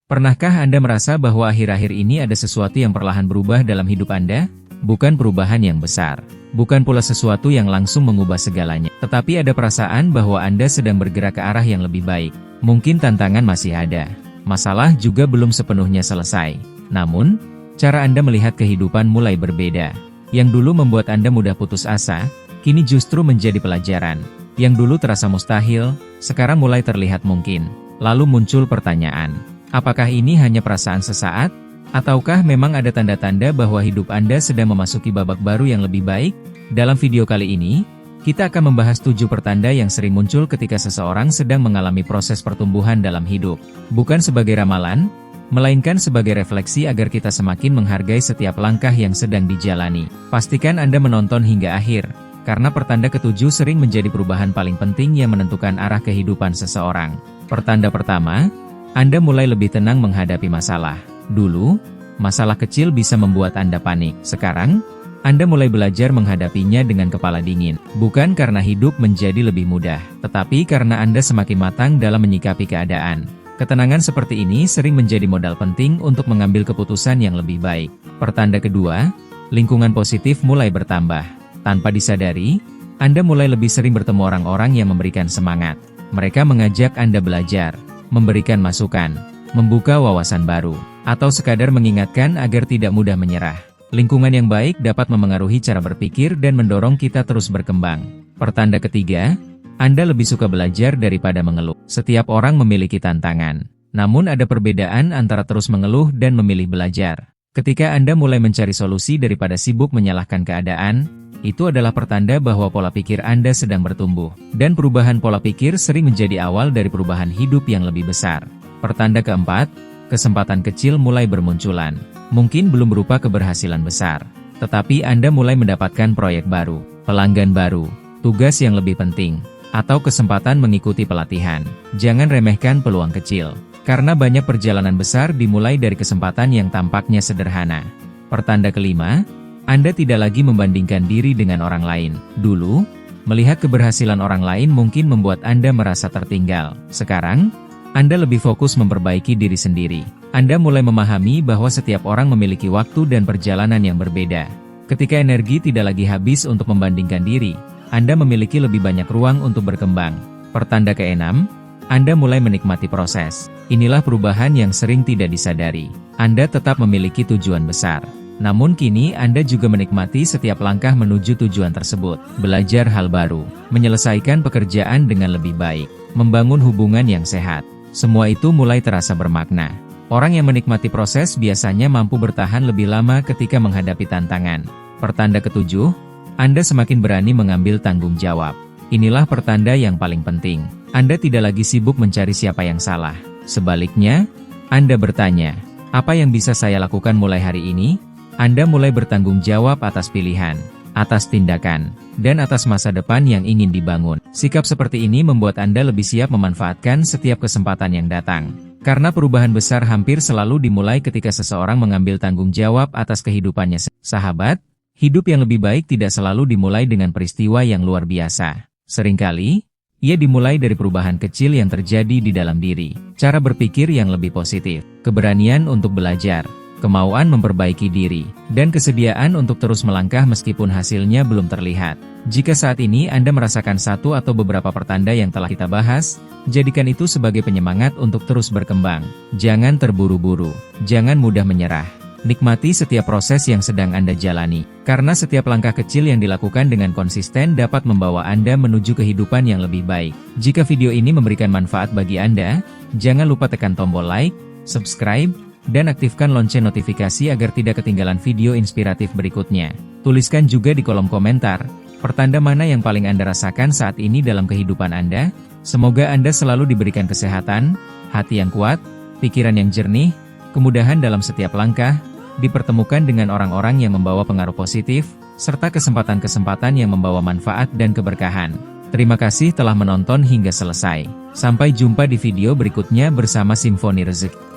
Pernahkah Anda merasa bahwa akhir-akhir ini ada sesuatu yang perlahan berubah dalam hidup Anda? Bukan perubahan yang besar, bukan pula sesuatu yang langsung mengubah segalanya, tetapi ada perasaan bahwa Anda sedang bergerak ke arah yang lebih baik. Mungkin tantangan masih ada, masalah juga belum sepenuhnya selesai. Namun, cara Anda melihat kehidupan mulai berbeda. Yang dulu membuat Anda mudah putus asa, kini justru menjadi pelajaran. Yang dulu terasa mustahil, sekarang mulai terlihat mungkin. Lalu muncul pertanyaan, apakah ini hanya perasaan sesaat? Ataukah memang ada tanda-tanda bahwa hidup Anda sedang memasuki babak baru yang lebih baik? Dalam video kali ini, kita akan membahas 7 pertanda yang sering muncul ketika seseorang sedang mengalami proses pertumbuhan dalam hidup. Bukan sebagai ramalan, melainkan sebagai refleksi agar kita semakin menghargai setiap langkah yang sedang dijalani. Pastikan Anda menonton hingga akhir, karena pertanda ketujuh sering menjadi perubahan paling penting yang menentukan arah kehidupan seseorang. Pertanda pertama, Anda mulai lebih tenang menghadapi masalah. Dulu, masalah kecil bisa membuat Anda panik. Sekarang, Anda mulai belajar menghadapinya dengan kepala dingin. Bukan karena hidup menjadi lebih mudah, tetapi karena Anda semakin matang dalam menyikapi keadaan. Ketenangan seperti ini sering menjadi modal penting untuk mengambil keputusan yang lebih baik. Pertanda kedua, lingkungan positif mulai bertambah. Tanpa disadari, Anda mulai lebih sering bertemu orang-orang yang memberikan semangat. Mereka mengajak Anda belajar, memberikan masukan, membuka wawasan baru, atau sekadar mengingatkan agar tidak mudah menyerah. Lingkungan yang baik dapat memengaruhi cara berpikir dan mendorong kita terus berkembang. Pertanda ketiga, Anda lebih suka belajar daripada mengeluh. Setiap orang memiliki tantangan, namun ada perbedaan antara terus mengeluh dan memilih belajar. Ketika Anda mulai mencari solusi daripada sibuk menyalahkan keadaan, itu adalah pertanda bahwa pola pikir Anda sedang bertumbuh. Dan perubahan pola pikir sering menjadi awal dari perubahan hidup yang lebih besar. Pertanda keempat, kesempatan kecil mulai bermunculan. Mungkin belum berupa keberhasilan besar, tetapi Anda mulai mendapatkan proyek baru, pelanggan baru, tugas yang lebih penting, atau kesempatan mengikuti pelatihan. Jangan remehkan peluang kecil, karena banyak perjalanan besar dimulai dari kesempatan yang tampaknya sederhana. Pertanda kelima, Anda tidak lagi membandingkan diri dengan orang lain. Dulu, melihat keberhasilan orang lain mungkin membuat Anda merasa tertinggal. Sekarang, Anda lebih fokus memperbaiki diri sendiri. Anda mulai memahami bahwa setiap orang memiliki waktu dan perjalanan yang berbeda. Ketika energi tidak lagi habis untuk membandingkan diri, Anda memiliki lebih banyak ruang untuk berkembang. Pertanda keenam, Anda mulai menikmati proses. Inilah perubahan yang sering tidak disadari. Anda tetap memiliki tujuan besar, namun kini Anda juga menikmati setiap langkah menuju tujuan tersebut. Belajar hal baru, menyelesaikan pekerjaan dengan lebih baik, membangun hubungan yang sehat. Semua itu mulai terasa bermakna. Orang yang menikmati proses biasanya mampu bertahan lebih lama ketika menghadapi tantangan. Pertanda ketujuh, Anda semakin berani mengambil tanggung jawab. Inilah pertanda yang paling penting. Anda tidak lagi sibuk mencari siapa yang salah. Sebaliknya, Anda bertanya, apa yang bisa saya lakukan mulai hari ini? Anda mulai bertanggung jawab atas pilihan, atas tindakan, dan atas masa depan yang ingin dibangun. Sikap seperti ini membuat Anda lebih siap memanfaatkan setiap kesempatan yang datang. Karena perubahan besar hampir selalu dimulai ketika seseorang mengambil tanggung jawab atas kehidupannya. Sahabat, hidup yang lebih baik tidak selalu dimulai dengan peristiwa yang luar biasa. Seringkali, ia dimulai dari perubahan kecil yang terjadi di dalam diri. Cara berpikir yang lebih positif, keberanian untuk belajar, kemauan memperbaiki diri, dan kesediaan untuk terus melangkah meskipun hasilnya belum terlihat. Jika saat ini Anda merasakan satu atau beberapa pertanda yang telah kita bahas, jadikan itu sebagai penyemangat untuk terus berkembang. Jangan terburu-buru, jangan mudah menyerah. Nikmati setiap proses yang sedang Anda jalani, karena setiap langkah kecil yang dilakukan dengan konsisten dapat membawa Anda menuju kehidupan yang lebih baik. Jika video ini memberikan manfaat bagi Anda, jangan lupa tekan tombol like, subscribe, dan aktifkan lonceng notifikasi agar tidak ketinggalan video inspiratif berikutnya. Tuliskan juga di kolom komentar, pertanda mana yang paling Anda rasakan saat ini dalam kehidupan Anda. Semoga Anda selalu diberikan kesehatan, hati yang kuat, pikiran yang jernih, kemudahan dalam setiap langkah, dipertemukan dengan orang-orang yang membawa pengaruh positif, serta kesempatan-kesempatan yang membawa manfaat dan keberkahan. Terima kasih telah menonton hingga selesai. Sampai jumpa di video berikutnya bersama Simfoni Rezeki.